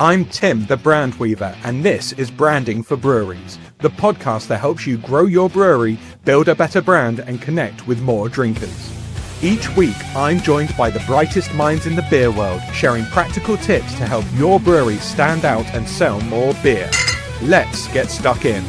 I'm Tim, the Brand Weaver, and this is Branding for Breweries, the podcast that helps you grow your brewery, build a better brand, and connect with more drinkers. Each week, I'm joined by the brightest minds in the beer world, sharing practical tips to help your brewery stand out and sell more beer. Let's get stuck in.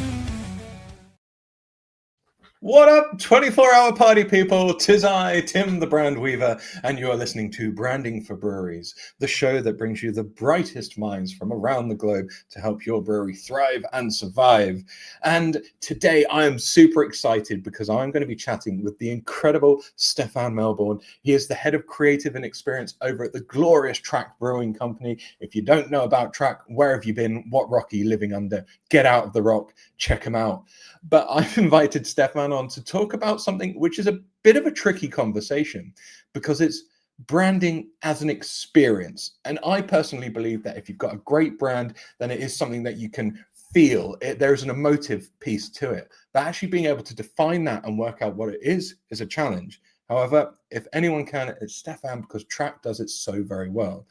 What up, 24-hour party people? 'Tis I, Tim the Brand Weaver, and you are listening to Branding for Breweries, the show that brings you the brightest minds from around the globe to help your brewery thrive and survive. And today I am super excited because I'm going to be chatting with the incredible Stefan Melbourne. He is the head of creative and experience over at the glorious Track Brewing Company. If you don't know about Track, where have you been? What rock are you living under? Get out of the rock, check him out. But I've invited Stefan on to talk about something which is a bit of a tricky conversation because it's branding as an experience. And I personally believe that if you've got a great brand, then it is something that you can feel. There's an emotive piece to it. But actually being able to define that and work out what it is a challenge. However, if anyone can, it's Stefan, because Track does it so very well.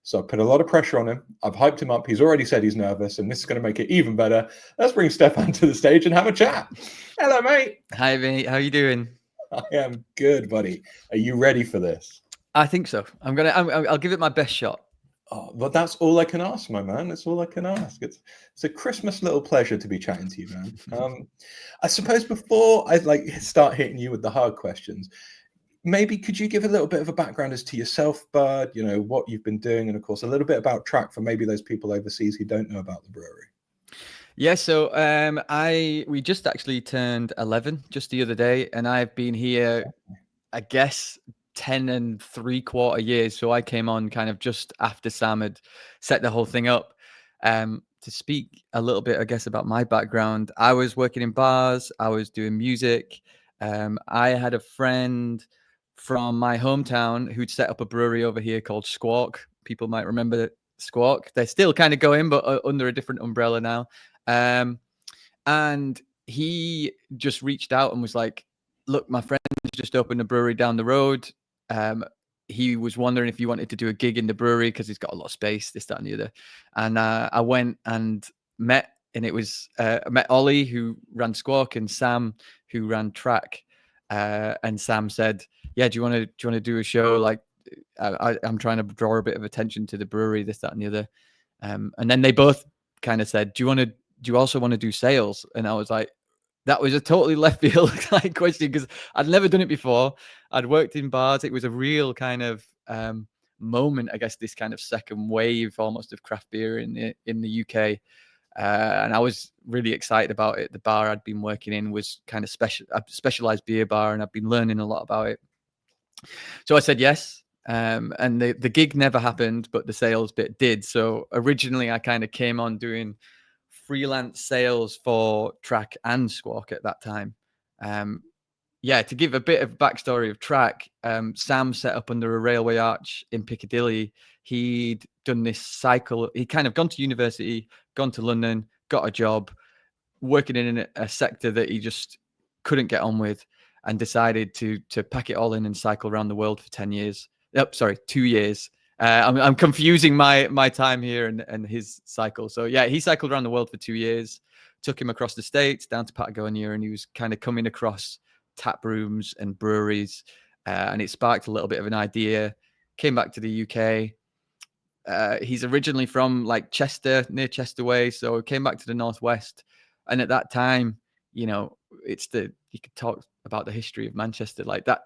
So I put a lot of pressure on him. I've hyped him up. He's already said he's nervous, and this is going to make it even better. Let's bring Stefan to the stage and have a chat. Hello, mate. Hi, mate. How are you doing? I am good, buddy. Are you ready for this? I think so. I'll give it my best shot. Oh, well, that's all I can ask, my man. That's all I can ask. It's a Christmas little pleasure to be chatting to you, man. I suppose before I start hitting you with the hard questions, maybe could you give a little bit of a background as to yourself, Bud, you know, what you've been doing, and of course a little bit about Track for maybe those people overseas who don't know about the brewery. Yeah, so we just actually turned 11 just the other day, and I've been here, I guess, 10 3/4 years. So I came on kind of just after Sam had set the whole thing up. To speak a little bit, I guess, about my background, I was working in bars, I was doing music. I had a friend from my hometown who'd set up a brewery over here called Squawk. People might remember Squawk. They're still kind of going, but under a different umbrella now. And he just reached out and was like, look, my friend just opened a brewery down the road. He was wondering if you wanted to do a gig in the brewery because he's got a lot of space, this, that, and the other. And I went and met, and it was I met Ollie, who ran Squawk, and Sam, who ran Track. And Sam said, "Yeah, do you want to do a show? Like, I'm trying to draw a bit of attention to the brewery, this, that, and the other." And then they both kind of said, "Do you also want to do sales?" And I was like, that was a totally left field question because I'd never done it before. I'd worked in bars. It was a real kind of moment, I guess, this kind of second wave almost of craft beer in the UK. And I was really excited about it. The bar I'd been working in was kind of a specialized beer bar, and I've been learning a lot about it. So I said yes. And the gig never happened, but the sales bit did. So originally I kind of came on doing freelance sales for Track and Squawk at that time. To give a bit of backstory of Track, Sam set up under a railway arch in Piccadilly. He'd done this cycle. He'd kind of gone to university, gone to London, got a job, working in a sector that he just couldn't get on with, and decided to pack it all in and cycle around the world for 10 years. 2 years. I'm confusing my time here and his cycle. So yeah, he cycled around the world for 2 years, took him across the States down to Patagonia, and he was kind of coming across tap rooms and breweries, and it sparked a little bit of an idea. Came back to the UK. He's originally from like Chester, near Chester Way, so came back to the Northwest. And at that time, you know, you could talk about the history of Manchester like that.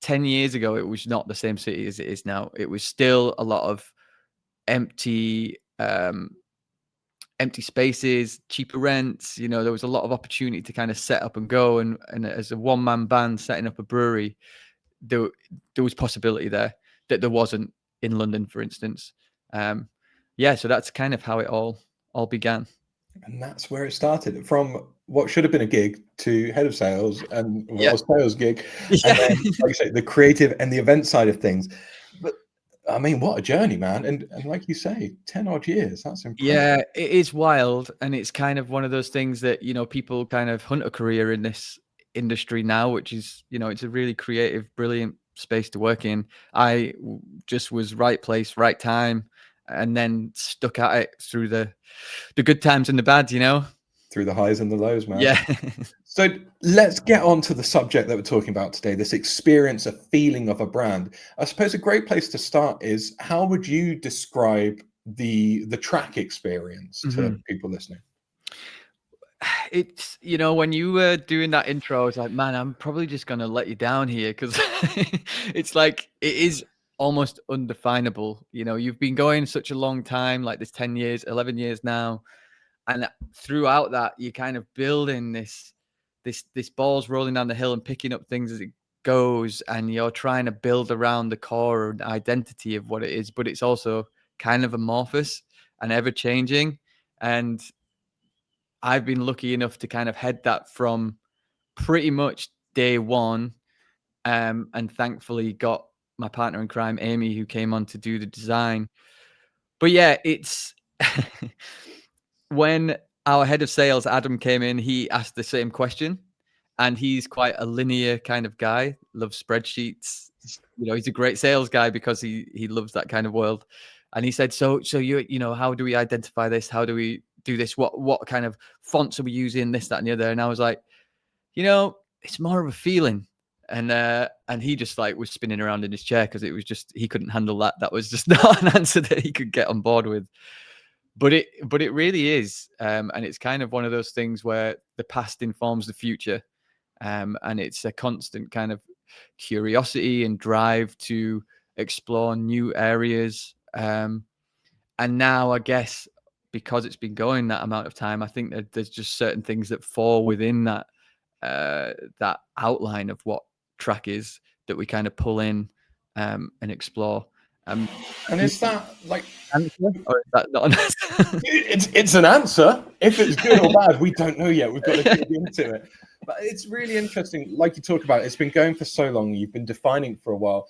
10 years ago, it was not the same city as it is now. It was still a lot of empty spaces, cheaper rents. You know, there was a lot of opportunity to kind of set up and go. And as a one-man band setting up a brewery, there was possibility there that there wasn't in London, for instance. So that's kind of how it all began. And that's where it started, from what should have been a gig to head of sales and a sales gig. Yeah. And then, like you say, the creative and the event side of things. But I mean, what a journey, man. And like you say, 10 odd years, that's impressive. Yeah, it is wild. And it's kind of one of those things that, you know, people kind of hunt a career in this industry now, which is, you know, it's a really creative, brilliant space to work in. I just was right place, right time. and then stuck at it through the good times and the bad, you know? Through the highs and the lows, man. Yeah. So let's get on to the subject that we're talking about today, this experience, a feeling of a brand. I suppose a great place to start is, how would you describe the track experience to people listening? It's, you know, when you were doing that intro, I was like, man, I'm probably just going to let you down here, because it's like, it is almost undefinable. You know, you've been going such a long time, like this 10 years, 11 years now. And throughout that, you're kind of building this ball's rolling down the hill and picking up things as it goes. And you're trying to build around the core and identity of what it is, but it's also kind of amorphous and ever changing. And I've been lucky enough to kind of head that from pretty much day one, and thankfully got my partner in crime, Amy, who came on to do the design. But yeah, it's when our head of sales, Adam, came in, he asked the same question, and he's quite a linear kind of guy, loves spreadsheets. You know, he's a great sales guy because he loves that kind of world. And he said, so you know, how do we identify this? How do we do this? What kind of fonts are we using? This, that, and the other. And I was like, you know, it's more of a feeling. And he just like was spinning around in his chair, because it was just, he couldn't handle that. That was just not an answer that he could get on board with. But it really is. And it's kind of one of those things where the past informs the future. And it's a constant kind of curiosity and drive to explore new areas. And now, I guess, because it's been going that amount of time, I think that there's just certain things that fall within that that outline of what track is, that we kind of pull in and explore. And is that like answer, or is that not an answer? it's an answer? If it's good or bad, we don't know yet. We've got to dig into it. But it's really interesting, like you talk about, it's been going for so long, you've been defining for a while.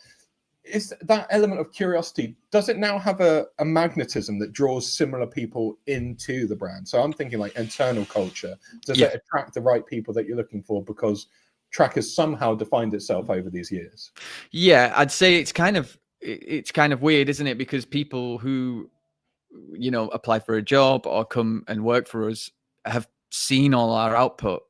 Is that element of curiosity, does it now have a magnetism that draws similar people into the brand? So I'm thinking like internal culture. Does it attract the right people that you're looking for, because track has somehow defined itself over these years? Yeah, I'd say it's kind of weird, isn't it? Because people who, you know, apply for a job or come and work for us have seen all our output.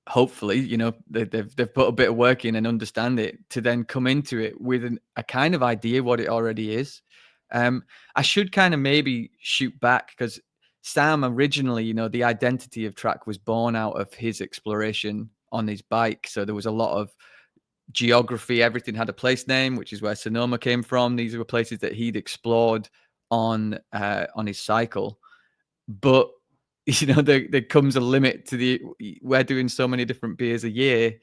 Hopefully, you know, they've put a bit of work in and understand it, to then come into it with a kind of idea what it already is. I should kind of maybe shoot back, because Sam originally, you know, the identity of track was born out of his exploration on his bike. So there was a lot of geography. Everything had a place name, which is where Sonoma came from. These were places that he'd explored on his cycle. But you know, there comes a limit to we're doing so many different beers a year.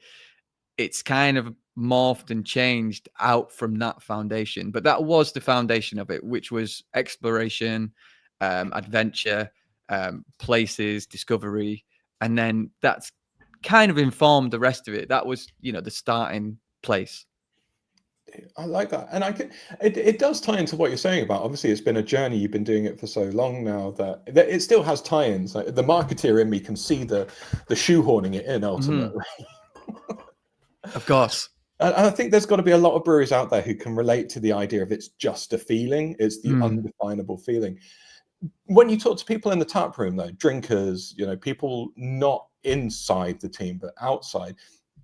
It's kind of morphed and changed out from that foundation. But that was the foundation of it, which was exploration, adventure, places, discovery. And then that's kind of informed the rest of it. That was, you know, the starting place. I like that. And it does tie into what you're saying about, obviously it's been a journey, you've been doing it for so long now, that it still has tie-ins. Like, the marketeer in me can see the shoehorning it in ultimately. Of course. And I think there's got to be a lot of breweries out there who can relate to the idea of it's just a feeling, it's the undefinable feeling. When you talk to people in the tap room, though, drinkers, you know, people not inside the team but outside,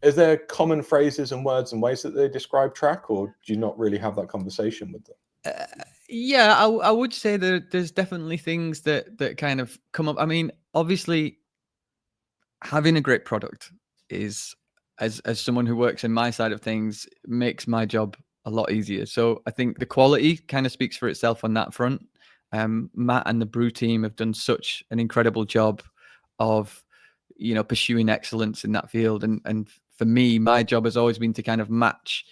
is there common phrases and words and ways that they describe track, or do you not really have that conversation with them? Yeah, I would say that there's definitely things that kind of come up. I mean, obviously, having a great product is, as someone who works in my side of things, makes my job a lot easier. So I think the quality kind of speaks for itself on that front. Matt and the brew team have done such an incredible job of, you know, pursuing excellence in that field. And for me, my job has always been to kind of match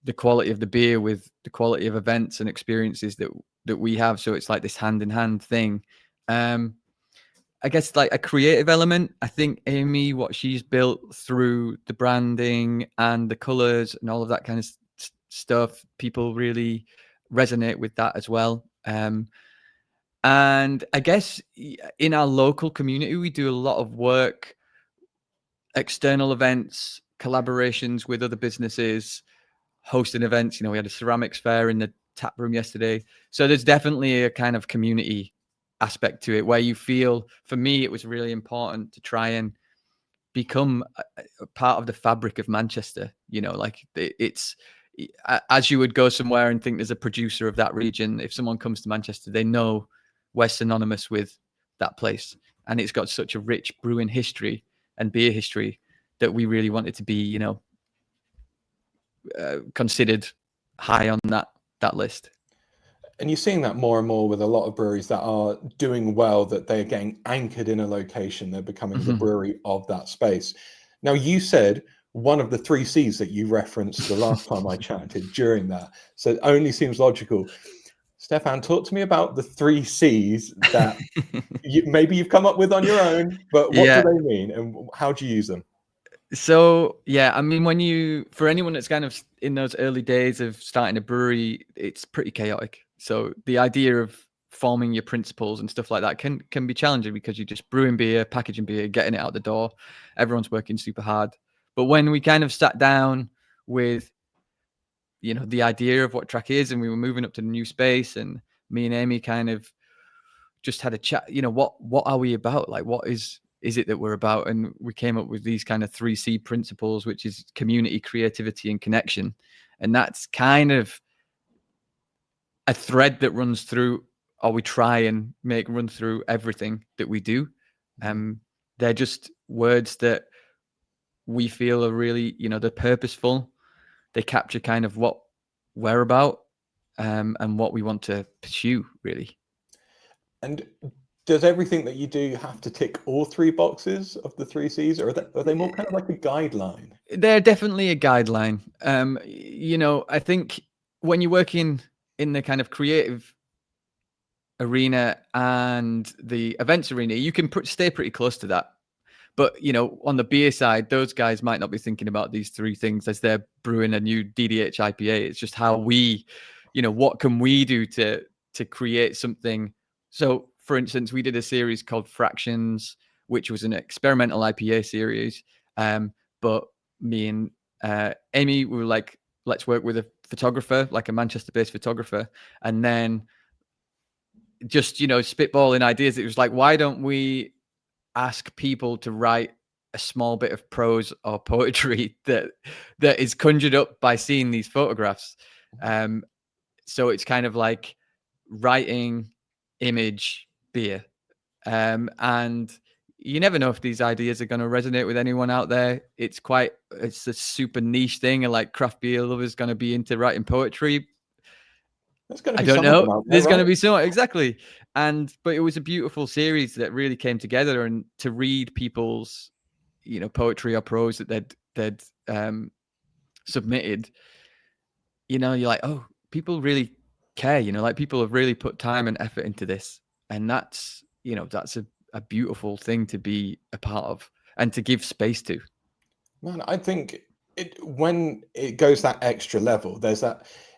the quality of the beer with the quality of events and experiences that we have. So it's like this hand in hand thing. I guess like a creative element. I think Amy, what she's built through the branding and the colors and all of that kind of stuff, people really resonate with that as well. And I guess in our local community, we do a lot of work, external events, collaborations with other businesses, hosting events. You know, we had a ceramics fair in the tap room yesterday. So there's definitely a kind of community aspect to it where you feel, for me, it was really important to try and become a part of the fabric of Manchester. You know, like it's as you would go somewhere and think there's a producer of that region. If someone comes to Manchester, they know we're synonymous with that place, and it's got such a rich brewing history and beer history that we really wanted to be, you know, considered high on that list. And you're seeing that more and more with a lot of breweries that are doing well, that they're getting anchored in a location. They're becoming the brewery of that space. Now, you said one of the three C's that you referenced the last time I chatted during that. So it only seems logical. Stefan, talk to me about the three C's that maybe you've come up with on your own, but what do Yeah. they mean and how do you use them? So yeah, I mean, for anyone that's kind of in those early days of starting a brewery, it's pretty chaotic. So the idea of forming your principles and stuff like that can be challenging because you're just brewing beer, packaging beer, getting it out the door. Everyone's working super hard. But when we kind of sat down with, you know, the idea of what Track is, and we were moving up to the new space, and me and Amy kind of just had a chat, you know, what are we about? Like, what is it that we're about? And we came up with these kind of 3C principles, which is community, creativity, and connection. And that's kind of a thread that runs through, or we try and make run through everything that we do. They're just words that we feel are really, you know, they're purposeful. They capture kind of what we're about, and what we want to pursue, really. And does everything that you do have to tick all three boxes of the three C's, or are they more kind of like a guideline? They're definitely a guideline. You know, I think when you're working in the kind of creative arena and the events arena, you can stay pretty close to that. But, you know, on the beer side, those guys might not be thinking about these three things as they're brewing a new DDH IPA. It's just how we, you know, what can we do to create something? So, for instance, we did a series called Fractions, which was an experimental IPA series. But me and Amy, we were like, let's work with a photographer, like a Manchester-based photographer, and then just, you know, spitballing ideas. It was like, why don't we ask people to write a small bit of prose or poetry that is conjured up by seeing these photographs? So it's kind of like writing, image, beer. And you never know if these ideas are going to resonate with anyone out there. It's a super niche thing, and like craft beer lovers going to be into writing poetry. There's going to I be don't some of them know. out there, There's going to right? be so exactly. But it was a beautiful series that really came together, and to read people's, you know, poetry or prose that they'd submitted, you know, you're like, oh, people really care, you know, like people have really put time and effort into this. And that's, you know, that's a beautiful thing to be a part of and to give space to. Man, I think when it goes that extra level,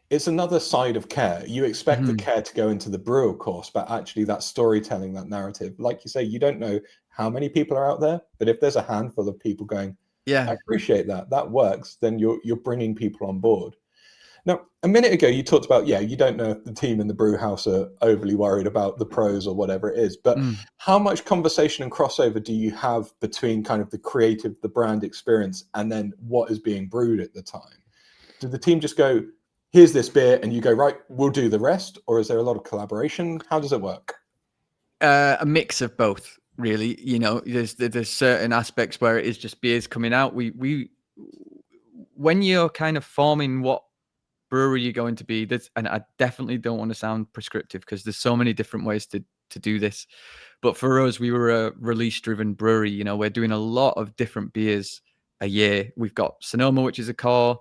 it's another side of care. You expect the Mhm. care to go into the brewer course, but actually that storytelling, that narrative, like you say, you don't know how many people are out there, but if there's a handful of people going, I Yeah. appreciate that, that works, then you're bringing people on board. Now, a minute ago, you talked about, yeah, you don't know if the team in the brew house are overly worried about the pros or whatever it is, but Mm. how much conversation and crossover do you have between kind of the creative, the brand experience, and then what is being brewed at the time? Do the team just go, here's this beer, and you go, right, we'll do the rest? Or is there a lot of collaboration? How does it work? A mix of both, really. You know, there's certain aspects where it is just beers coming out. We when you're kind of forming what brewery you're going to be, and I definitely don't want to sound prescriptive because there's so many different ways to do this. But for us, we were a release-driven brewery. You know, we're doing a lot of different beers a year. We've got Sonoma, which is a core.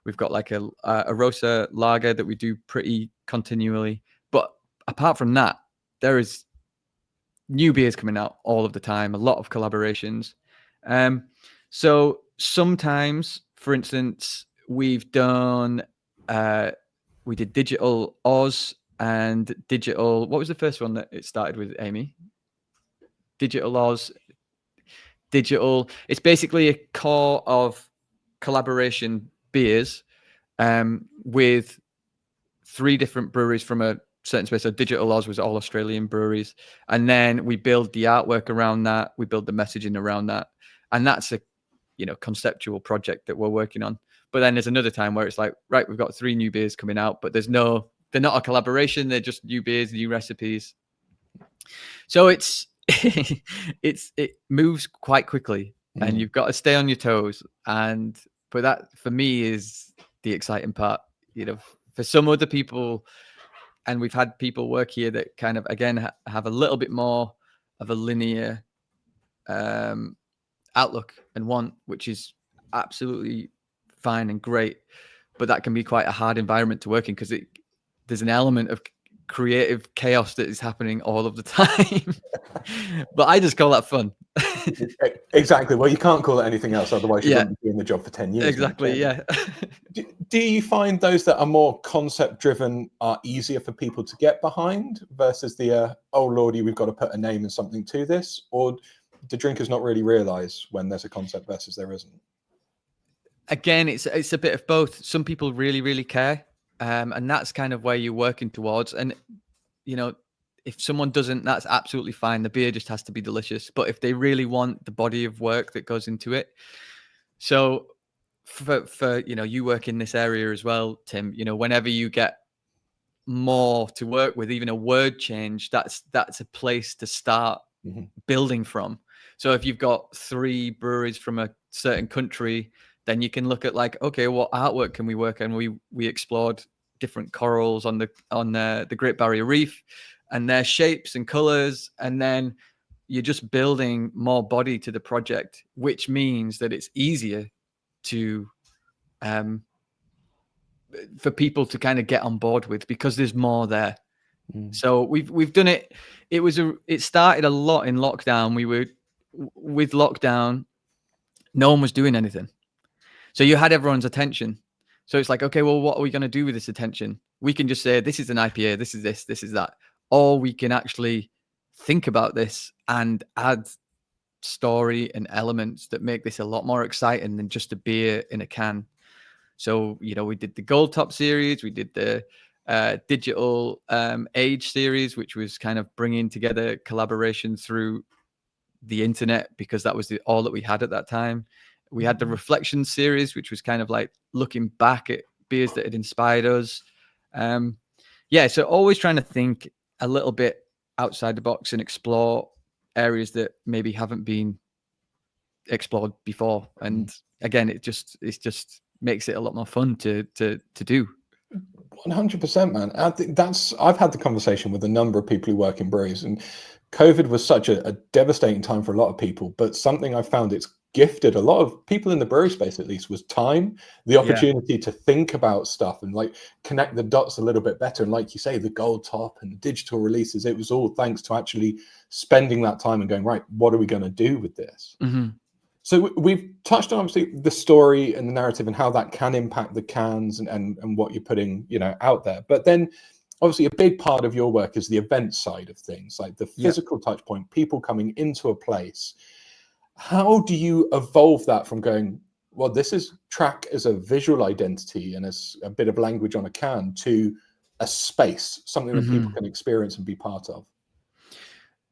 We've got like a Rosa lager that we do pretty continually. But apart from that, there is new beers coming out all of the time, a lot of collaborations. So sometimes, for instance, we've done, we did Digital Oz and Digital, what was the first one that it started with, Amy? Digital Oz, Digital. It's basically a core of collaboration beers with 3 different breweries from a certain space. So Digital Oz was all Australian breweries. And then we build the artwork around that. We build the messaging around that. And that's a, conceptual project that we're working on. But then there's another time where it's like, right, we've got 3 new beers coming out, but they're not a collaboration. They're just new beers, new recipes. So it moves quite quickly, and you've got to stay on your toes. But that for me is the exciting part. For some other people, and we've had people work here that kind of again have a little bit more of a linear outlook and want, which is absolutely fine and great, but that can be quite a hard environment to work in because there's an element of creative chaos that is happening all of the time. But I just call that fun. Exactly. Well, you can't call it anything else, otherwise you Yeah. wouldn't be in the job for 10 years. Exactly. Yeah. Do you find those that are more concept driven are easier for people to get behind versus the oh lordy, we've got to put a name and something to this? Or do drinkers not really realize when there's a concept versus there isn't? Again, it's a bit of both. Some people really, really care. And that's kind of where you're working towards. And, if someone doesn't, that's absolutely fine. The beer just has to be delicious. But if they really want the body of work that goes into it. So for you work in this area as well, Tim, whenever you get more to work with, even a word change, that's a place to start building from. So if you've got 3 breweries from a certain country, then you can look at like, okay, what artwork can we work on? We explored different corals on the Great Barrier Reef and their shapes and colors, and then you're just building more body to the project, which means that it's easier to for people to kind of get on board with because there's more there. So we've done it. It started a lot in lockdown. With lockdown, no one was doing anything. So you had everyone's attention. So it's like, okay, well, what are we going to do with this attention? We can just say, this is an IPA, this is this is that. Or we can actually think about this and add story and elements that make this a lot more exciting than just a beer in a can. So, we did the Gold Top series, we did the Digital Age series, which was kind of bringing together collaboration through the internet because that was all that we had at that time. We had the Reflection series, which was kind of like looking back at beers that had inspired us. So always trying to think a little bit outside the box and explore areas that maybe haven't been explored before. And again, it just makes it a lot more fun to do. 100%, man. I think I've had the conversation with a number of people who work in breweries, and COVID was such a devastating time for a lot of people. But something I found it's gifted a lot of people in the brewery space, at least, was time, the opportunity to think about stuff and like connect the dots a little bit better. And like you say, the Gold Top and the digital releases, it was all thanks to actually spending that time and going, right, what are we going to do with this? So we've touched on obviously the story and the narrative and how that can impact the cans and what you're putting, out there. But then obviously a big part of your work is the event side of things, like the physical touch point, people coming into a place. How do you evolve that from going, well, this is Track as a visual identity and as a bit of language on a can, to a space, something that people can experience and be part of?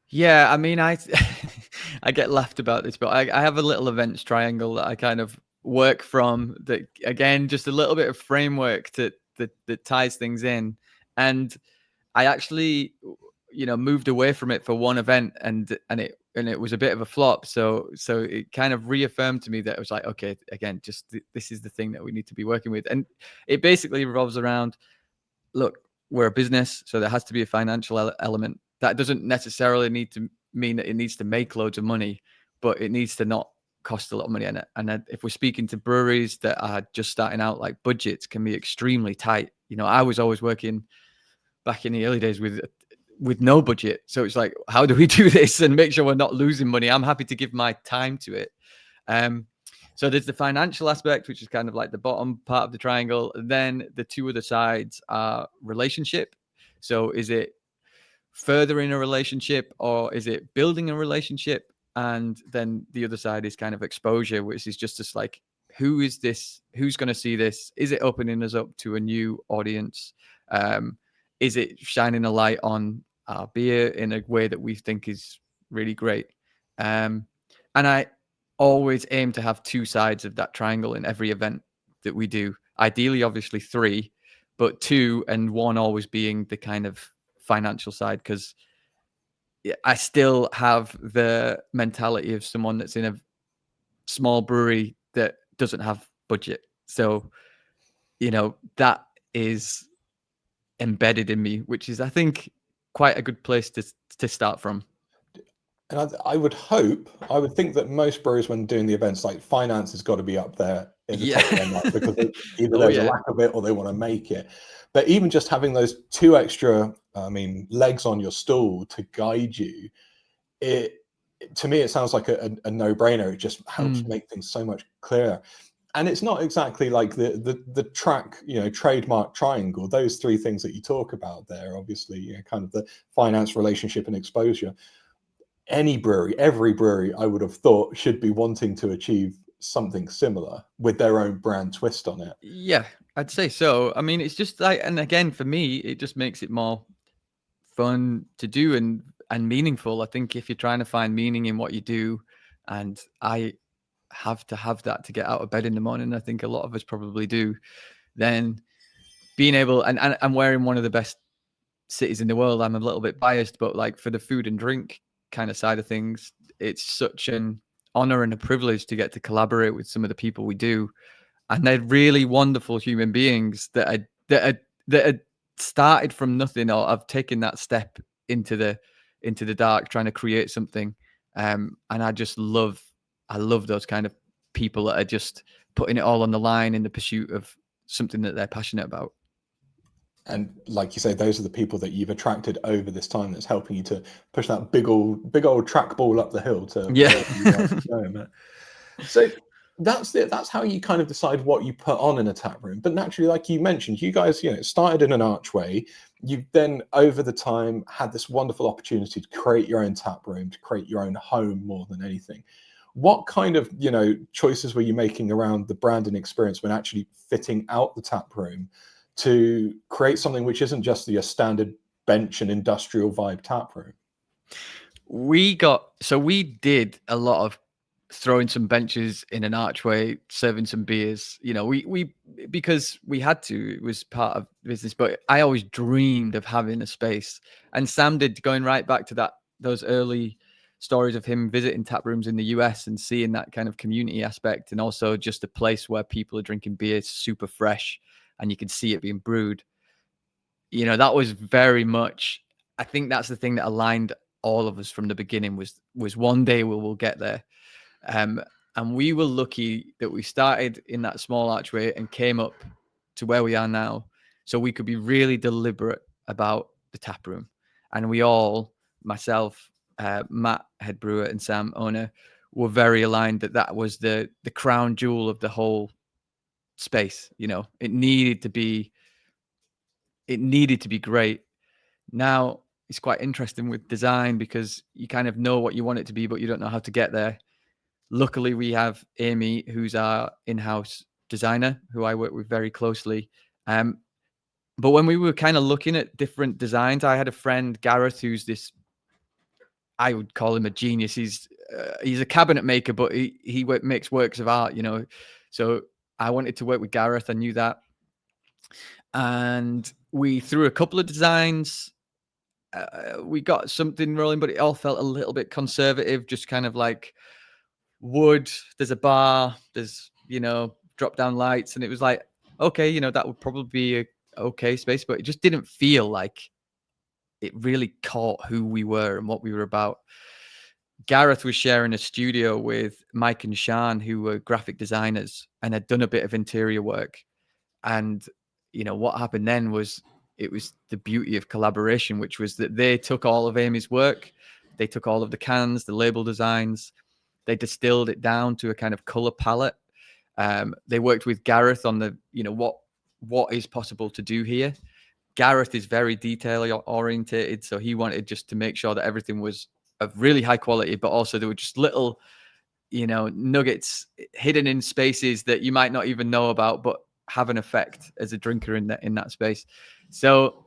Yeah, I mean, I get laughed about this, but I have a little events triangle that I kind of work from. That again, just a little bit of framework that ties things in. And I actually, moved away from it for one event, and it was a bit of a flop. So it kind of reaffirmed to me that it was like, okay, again, just this is the thing that we need to be working with, and it basically revolves around, look, we're a business, so there has to be a financial element. That doesn't necessarily need to mean that it needs to make loads of money, but it needs to not cost a lot of money. And if we're speaking to breweries that are just starting out, like budgets can be extremely tight. I was always working back in the early days with no budget. So it's like, how do we do this and make sure we're not losing money? I'm happy to give my time to it. So there's the financial aspect, which is kind of like the bottom part of the triangle. Then the 2 other sides are relationship. So is it furthering a relationship or is it building a relationship? And then the other side is kind of exposure, which is just like, who is this? Who's going to see this? Is it opening us up to a new audience? Is it shining a light on our beer in a way that we think is really great? And I always aim to have two sides of that triangle in every event that we do. Ideally, obviously 3, but 2 and 1 always being the kind of financial side, because I still have the mentality of someone that's in a small brewery that doesn't have budget. So, that is embedded in me, which is, I think, quite a good place to start from. And I would think that most brewers, when doing the events, like finance has got to be up there in the top of their mind, because either there's a lack of it or they want to make it. But even just having those 2 extra, legs on your stool to guide you, to me, it sounds like a no-brainer. It just helps make things so much clearer. And it's not exactly like the track, trademark triangle. Those 3 things that you talk about there, obviously, kind of the finance, relationship, and exposure. Every brewery, I would have thought, should be wanting to achieve something similar with their own brand twist on it. Yeah, I'd say so. I mean, it's just like, and again, for me, it just makes it more fun to do and meaningful. I think if you're trying to find meaning in what you do, and I have to have that to get out of bed in the morning, I think a lot of us probably do, then being able, and I'm wearing one of the best cities in the world. I'm a little bit biased, but like for the food and drink kind of side of things, it's such an honor and a privilege to get to collaborate with some of the people we do, and they're really wonderful human beings that are started from nothing, or have taken that step into the dark trying to create something. And I love those kind of people that are just putting it all on the line in the pursuit of something that they're passionate about. And like you say, those are the people that you've attracted over this time, that's helping you to push that big old track ball up the hill to where you want to go, man. So that's how you kind of decide what you put on in a tap room. But naturally, like you mentioned, you guys, started in an archway. You've then, over the time, had this wonderful opportunity to create your own tap room, to create your own home more than anything. What kind of, choices were you making around the branding experience when actually fitting out the tap room to create something which isn't just your standard bench and industrial vibe tap room? We did a lot of throwing some benches in an archway, serving some beers. We because we had to. It was part of business. But I always dreamed of having a space. And Sam did, going right back to those early stories of him visiting tap rooms in the US and seeing that kind of community aspect, and also just a place where people are drinking beer super fresh and you can see it being brewed. That was very much, I think that's the thing that aligned all of us from the beginning, was one day we'll get there. And we were lucky that we started in that small archway and came up to where we are now, so we could be really deliberate about the tap room. And we all, myself, Matt, head brewer, and Sam, owner, were very aligned that was the crown jewel of the whole space. It needed to be great. Now, it's quite interesting with design, because you kind of know what you want it to be, but you don't know how to get there. Luckily, we have Amy, who's our in-house designer, who I work with very closely. But when we were kind of looking at different designs, I had a friend, Gareth, who's this, I would call him a genius. He's a cabinet maker, but he makes works of art, So I wanted to work with Gareth. I knew that. And we threw a couple of designs. We got something rolling, but it all felt a little bit conservative, just kind of like wood. There's a bar, there's, drop down lights. And it was like, okay, that would probably be a okay space, but it just didn't feel like it really caught who we were and what we were about. Gareth was sharing a studio with Mike and Sean, who were graphic designers and had done a bit of interior work. And, what happened then was, it was the beauty of collaboration, which was that they took all of Amy's work. They took all of the cans, the label designs. They distilled it down to a kind of color palette. They worked with Gareth on the, what is possible to do here. Gareth is very detail orientated, so he wanted just to make sure that everything was of really high quality, but also there were just little, nuggets hidden in spaces that you might not even know about, but have an effect as a drinker in that space. So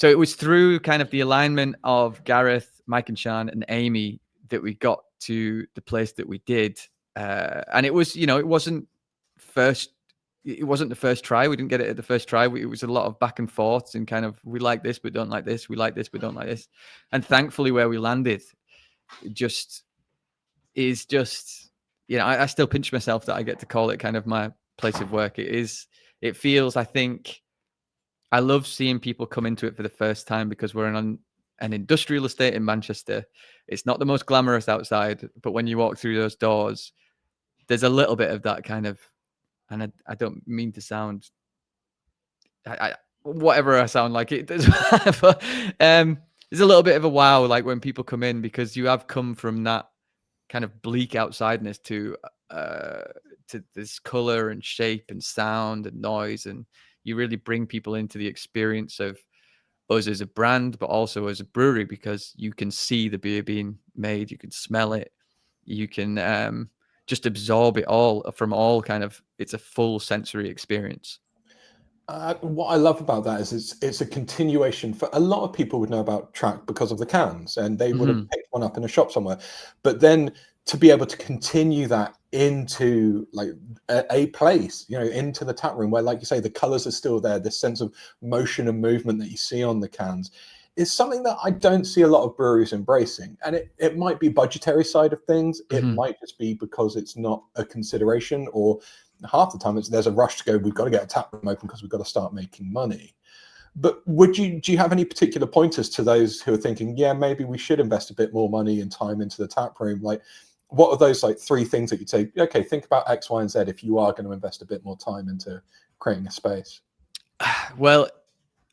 it was through kind of the alignment of Gareth, Mike and Sean and Amy that we got to the place that we did. And it was, it wasn't the first try. We didn't get it at the first try. It was a lot of back and forths and kind of, we like this, but don't like this. We like this, but don't like this. And thankfully where we landed is just, I still pinch myself that I get to call it kind of my place of work. It feels, I think, I love seeing people come into it for the first time because we're on an industrial estate in Manchester. It's not the most glamorous outside, but when you walk through those doors, there's a little bit of that kind of, and I don't mean to sound, whatever I sound like it does, but there's a little bit of a wow, like when people come in, because you have come from that kind of bleak outsideness to this color and shape and sound and noise, and you really bring people into the experience of us as a brand, but also as a brewery, because you can see the beer being made, you can smell it, you can just absorb it all from all kind of, it's a full sensory experience. What I love about that is it's a continuation. For a lot of people would know about Track because of the cans, and they would have picked one up in a shop somewhere. But then to be able to continue that into like a place, into the tap room where, like you say, the colors are still there, this sense of motion and movement that you see on the cans, is something that I don't see a lot of breweries embracing. And it might be budgetary side of things. It might just be because it's not a consideration, or half the time there's a rush to go, we've got to get a tap room open because we've got to start making money. But do you have any particular pointers to those who are thinking, yeah, maybe we should invest a bit more money and time into the tap room? Like, what are those like 3 things that you'd say, okay, think about X, Y, and Z if you are going to invest a bit more time into creating a space? Well,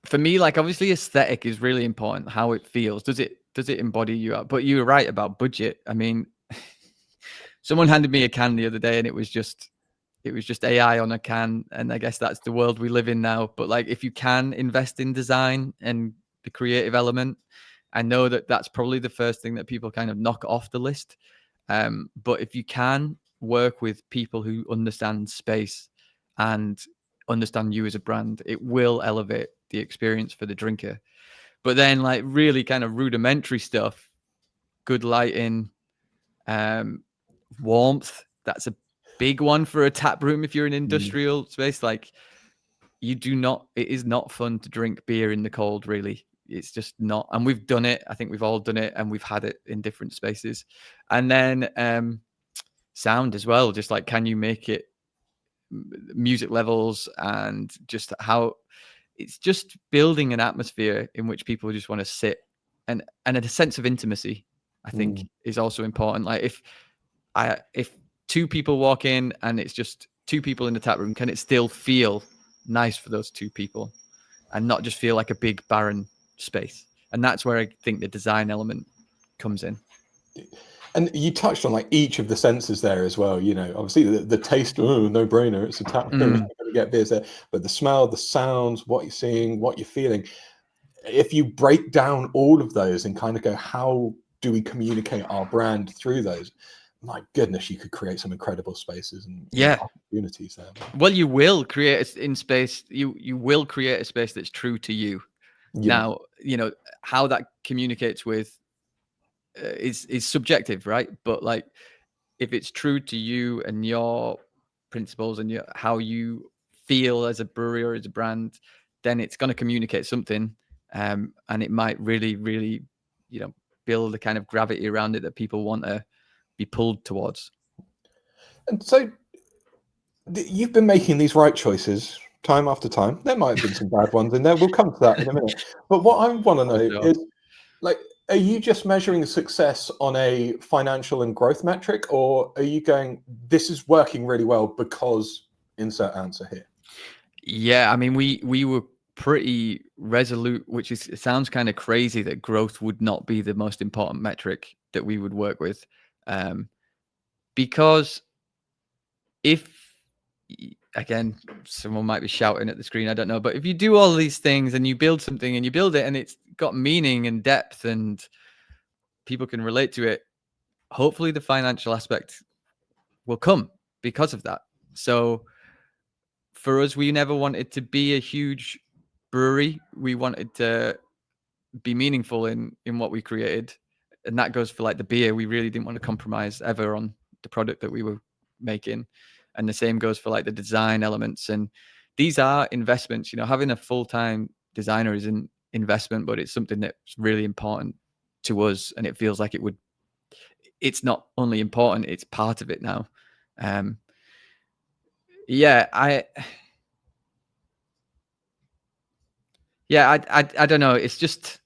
for me, like, obviously aesthetic is really important, how it feels. Does it embody you? But you were right about budget. I mean, someone handed me a can the other day and it was just AI on a can. And I guess that's the world we live in now. But like, if you can invest in design and the creative element, I know that that's probably the first thing that people kind of knock off the list. But if you can work with people who understand space and understand you as a brand, it will elevate the experience for the drinker. But then like really kind of rudimentary stuff, good lighting, warmth, that's a big one for a tap room. If you're in industrial space, like, it is not fun to drink beer in the cold, really. It's just not. And we've done it. I think we've all done it, and we've had it in different spaces. And then sound as well. Just like, can you make it music levels, and just how it's just building an atmosphere in which people just want to sit, and a sense of intimacy, I think, is also important. Like, if 2 people walk in and it's just 2 people in the tap room, can it still feel nice for those 2 people and not just feel like a big barren space? And that's where I think the design element comes in. And you touched on like each of the senses there as well. Obviously the taste, no brainer, it's a tap room, you're going to get beers there. But the smell, the sounds, what you're seeing, what you're feeling, if you break down all of those and kind of go, how do we communicate our brand through those? My goodness, you could create some incredible spaces and opportunities there. Well, you will create in space. You will create a space that's true to you. Now, how that communicates with is subjective, right? But like, if it's true to you and your principles and how you feel as a brewery or as a brand, then it's going to communicate something, and it might really, really, build a kind of gravity around it that people want to be pulled towards. And so you've been making these right choices time after time. There might have been some bad ones in there. We'll come to that in a minute. But what I want to know is, like, are you just measuring success on a financial and growth metric, or are you going, this is working really well because insert answer here? Yeah, I mean, we were pretty resolute, which is, it sounds kind of crazy that growth would not be the most important metric that we would work with, because if, again, someone might be shouting at the screen, I don't know, but if you do all these things and you build something and you build it and it's got meaning and depth and people can relate to it, hopefully the financial aspect will come because of that. So for us, we never wanted to be a huge brewery, we wanted to be meaningful in what we created, and that goes for like the beer. We really didn't want to compromise ever on the product that we were making, and the same goes for like the design elements. And these are investments. You know, having a full-time designer is an investment, but it's something that's really important to us, and it feels like it's not only important, it's part of it now. I don't know. It's just,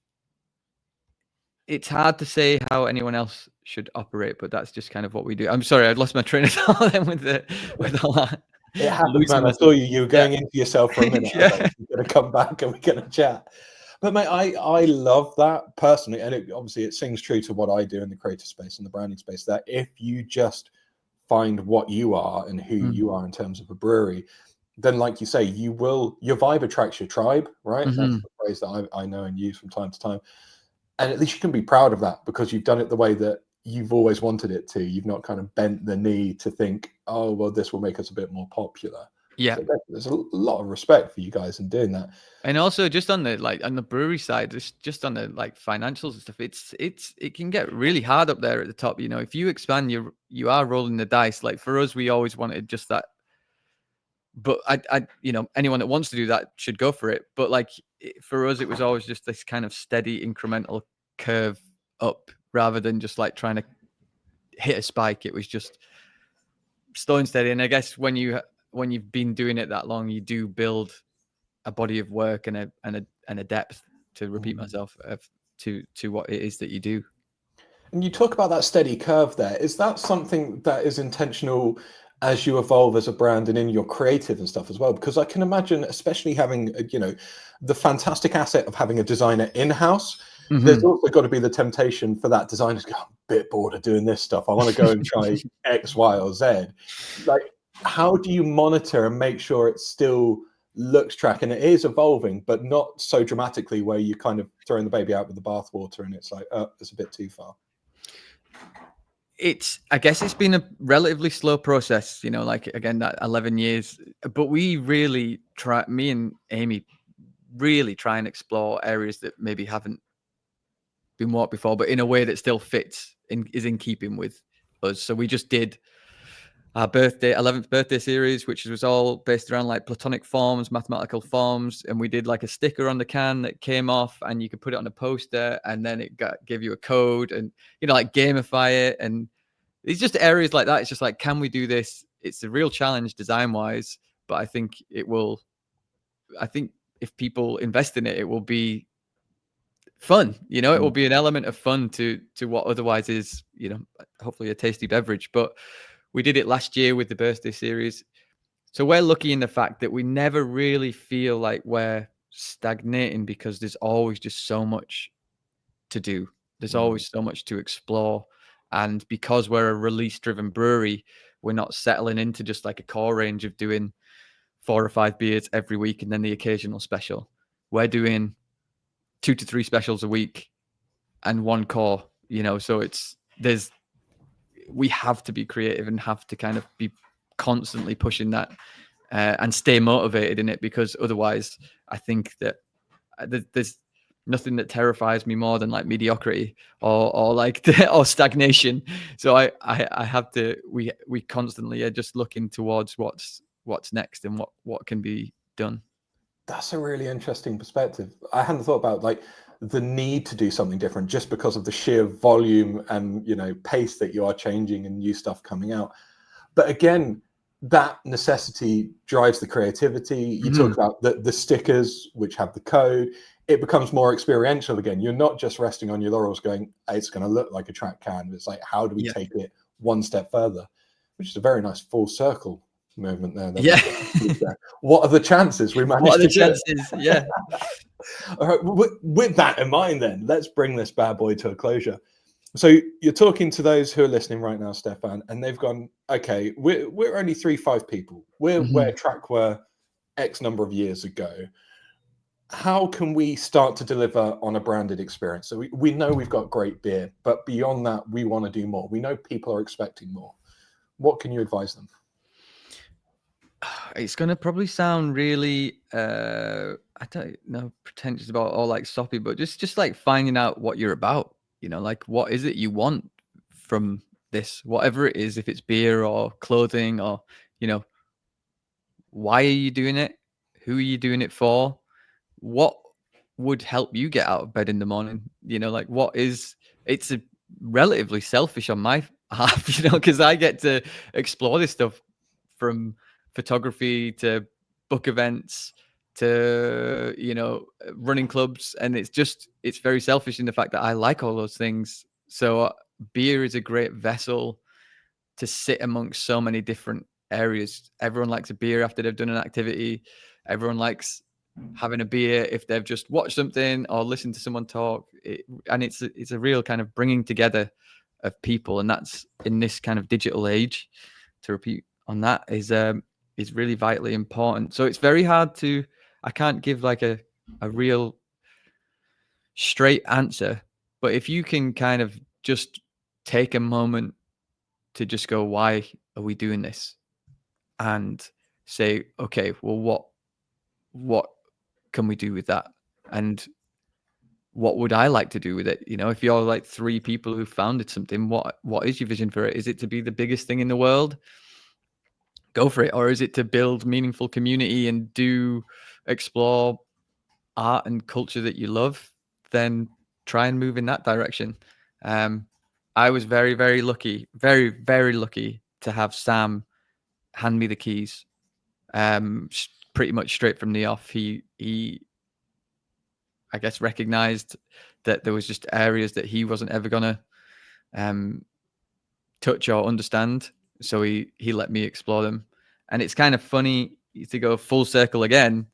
it's hard to say how anyone else should operate, but that's just kind of what we do. I'm sorry, I'd lost my train of thought then with all that. It happens, man. I saw you were going into yourself for a minute. Yeah. I was like, you're going to come back and we're going to chat. But mate, I love that personally, and obviously it sings true to what I do in the creative space and the branding space, that if you just find what you are and who you are in terms of a brewery, then like you say, your vibe attracts your tribe, right? That's the phrase that I know and use from time to time. And at least you can be proud of that because you've done it the way that you've always wanted it to. You've not kind of bent the knee to think, oh, well, this will make us a bit more popular. Yeah. So there's a lot of respect for you guys in doing that. And also just on the brewery side, just on the like financials and stuff, it can get really hard up there at the top. You know, if you expand, you are rolling the dice. Like for us, we always wanted just that. But I you know, anyone that wants to do that should go for it. But like for us, it was always just this kind of steady incremental curve up rather than just like trying to hit a spike. It was just slow and steady. And I guess when you've been doing it that long, you do build a body of work and a depth, to repeat myself, to what it is that you do. And you talk about that steady curve there. Is that something that is intentional as you evolve as a brand and in your creative and stuff as well? Because I can imagine, especially having, you know, the fantastic asset of having a designer in-house, there's also got to be the temptation for that designer to go, I'm a bit bored of doing this stuff. I want to go and try X, Y, or Z. Like, how do you monitor and make sure it still looks track and it is evolving, but not so dramatically where you kind of throwing the baby out with the bathwater and it's like, oh, it's a bit too far? I guess it's been a relatively slow process, you know, like again, that 11 years, but we really try, me and Amy really try and explore areas that maybe haven't been walked before, but in a way that still fits is in keeping with us. So we just did our 11th birthday series, which was all based around like platonic forms, mathematical forms. And we did like a sticker on the can that came off and you could put it on a poster and then it gave you a code and, you know, like gamify it. And it's just areas like that. It's just like, can we do this? It's a real challenge design wise, but I think if people invest in it, it will be fun. You know, it will be an element of fun to what otherwise is, you know, hopefully a tasty beverage. But we did it last year with the birthday series. So we're lucky in the fact that we never really feel like we're stagnating because there's always just so much to do. There's always so much to explore. And because we're a release-driven brewery, we're not settling into just like a core range of doing 4 or 5 beers every week and then the occasional special. We're doing 2 to 3 specials a week and 1 core, you know, so we have to be creative and have to kind of be constantly pushing that and stay motivated in it, because otherwise I think that there's nothing that terrifies me more than like mediocrity or like or stagnation. So I have to, we constantly are just looking towards what's next and what can be done. That's a really interesting perspective. I hadn't thought about like the need to do something different just because of the sheer volume and, you know, pace that you are changing and new stuff coming out. But again, that necessity drives the creativity. You talk about the stickers, which have the code. It becomes more experiential again. You're not just resting on your laurels going, hey, it's going to look like a track can. It's like, how do we take it one step further? Which is a very nice full circle movement there. What are the chances we managed to get? Yeah. All right, with that in mind, then let's bring this bad boy to a closure. So you're talking to those who are listening right now, Stefan, and they've gone, okay, we're only 3-5 people. We're where Track were X number of years ago. How can we start to deliver on a branded experience? So we know we've got great beer, but beyond that, we want to do more. We know people are expecting more. What can you advise them? It's gonna probably sound really I don't know, pretentious about or like soppy, but just like finding out what you're about, like what is it you want from this, whatever it is, if it's beer or clothing or, you know, why are you doing it? Who are you doing it for? What would help you get out of bed in the morning? Like it's a relatively selfish on my half, because I get to explore this stuff from photography to book events to, running clubs. And it's very selfish in the fact that I like all those things. So beer is a great vessel to sit amongst so many different areas. Everyone likes a beer after they've done an activity. Everyone likes having a beer if they've just watched something or listened to someone talk. And it's a real kind of bringing together of people, and that's in this kind of digital age. To repeat on that is really vitally important. So it's very hard to. I can't give like a real straight answer, but if you can kind of just take a moment to just go, why are we doing this? And say, okay, well, what can we do with that? And what would I like to do with it? If you're like three people who founded something, what is your vision for it? Is it to be the biggest thing in the world? Go for it. Or is it to build meaningful community and explore art and culture that you love? Then try and move in that direction. I was very, very lucky, very, very lucky to have Sam hand me the keys pretty much straight from the off. He I guess recognized that there was just areas that he wasn't ever gonna touch or understand, so he let me explore them. And it's kind of funny to go full circle again,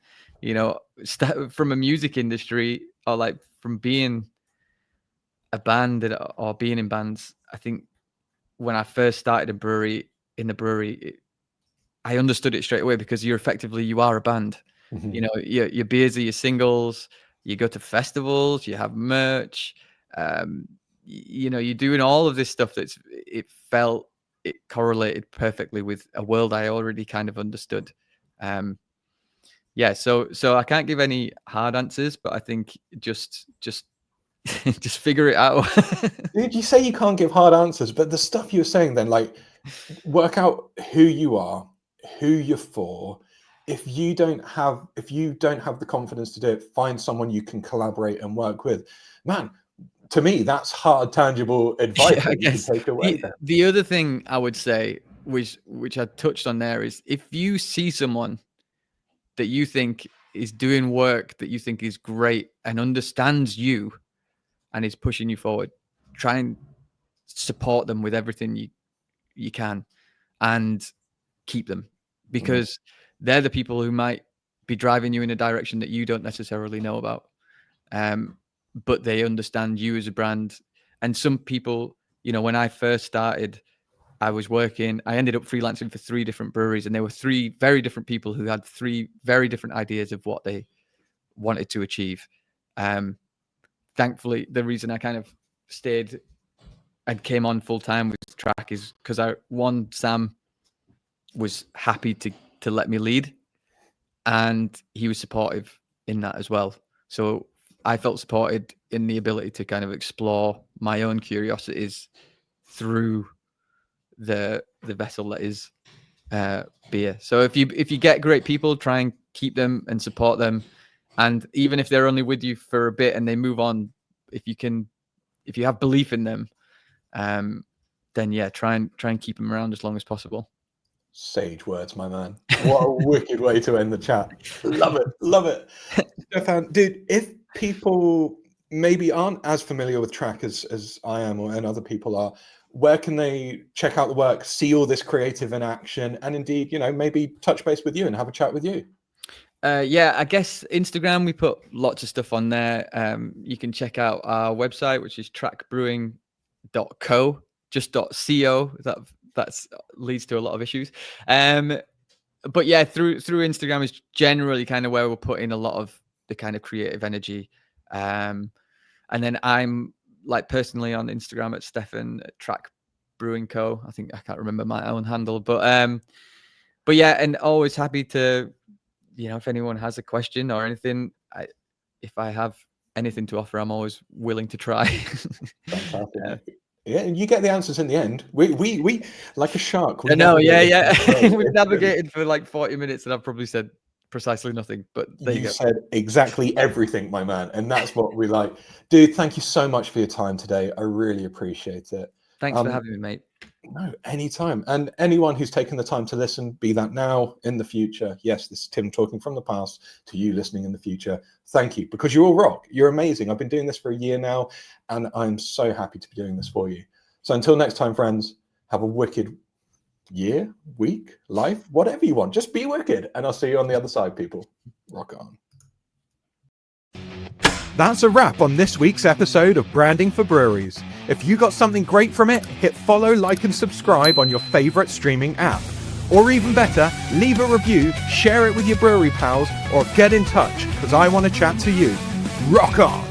from a music industry or like from being a band or being in bands. I think when I first started in the brewery, I understood it straight away, because you are a band. Mhm. Your beers are your singles. You go to festivals. You have merch. You're doing all of this stuff. It correlated perfectly with a world I already kind of understood. Yeah. So I can't give any hard answers, but I think just just figure it out. Dude, you say you can't give hard answers, but the stuff you were saying then, like, work out who you are, who you're for. If you don't have the confidence to do it, find someone you can collaborate and work with. Man, to me, that's hard, tangible advice Yeah, I that you can guess take away there. the other thing I would say, which I touched on there, is if you see someone that you think is doing work that you think is great and understands you and is pushing you forward, try and support them with everything you can, and keep them, Mhm. because they're the people who might be driving you in a direction that you don't necessarily know about. But they understand you as a brand. And some people, when I first started, I ended up freelancing for 3 different breweries, and there were 3 very different people who had 3 very different ideas of what they wanted to achieve. Um, Thankfully, the reason I kind of stayed and came on full time with Track is because Sam was happy to let me lead, and he was supportive in that as well. So I felt supported in the ability to kind of explore my own curiosities through the vessel that is beer. So if you get great people, try and keep them and support them. And even if they're only with you for a bit and they move on, if you have belief in them, then yeah, try and keep them around as long as possible. Sage words, my man. What a wicked way to end the chat. Love it. Love it. Stefan, dude, if people maybe aren't as familiar with Track as I am and other people are, where can they check out the work, see all this creative in action, and indeed, maybe touch base with you and have a chat with you? Yeah, I guess Instagram, we put lots of stuff on there. You can check out our website, which is trackbrewing.co, just .co. That's leads to a lot of issues. But yeah, through Instagram is generally kind of where we're putting a lot of the kind of creative energy. And then I'm like personally on Instagram at Stefan at Track Brewing Co. I think I can't remember my own handle, but But yeah, and always happy to, if anyone has a question or anything, if I have anything to offer, I'm always willing to try. Fantastic. Yeah, and you get the answers in the end. We like a shark. I know, yeah. We've We've navigated for like 40 minutes and I've probably said precisely nothing, but there you go. said exactly everything, my man, and that's what we like. Dude, thank you so much for your time today. I really appreciate it. Thanks for having me, mate. No, anytime. And anyone who's taken the time to listen, be that now, in the future. Yes, this is Tim talking from the past to you listening in the future. Thank you, because you all rock. You're amazing. I've been doing this for a year now, and I'm so happy to be doing this for you. So until next time, friends, have a wicked year, week, life, whatever you want. Just be wicked, and I'll see you on the other side, people. Rock on. That's a wrap on this week's episode of Branding for Breweries. If you got something great from it, hit follow, like, and subscribe on your favorite streaming app. Or even better, leave a review, share it with your brewery pals, or get in touch, because I want to chat to you. Rock on!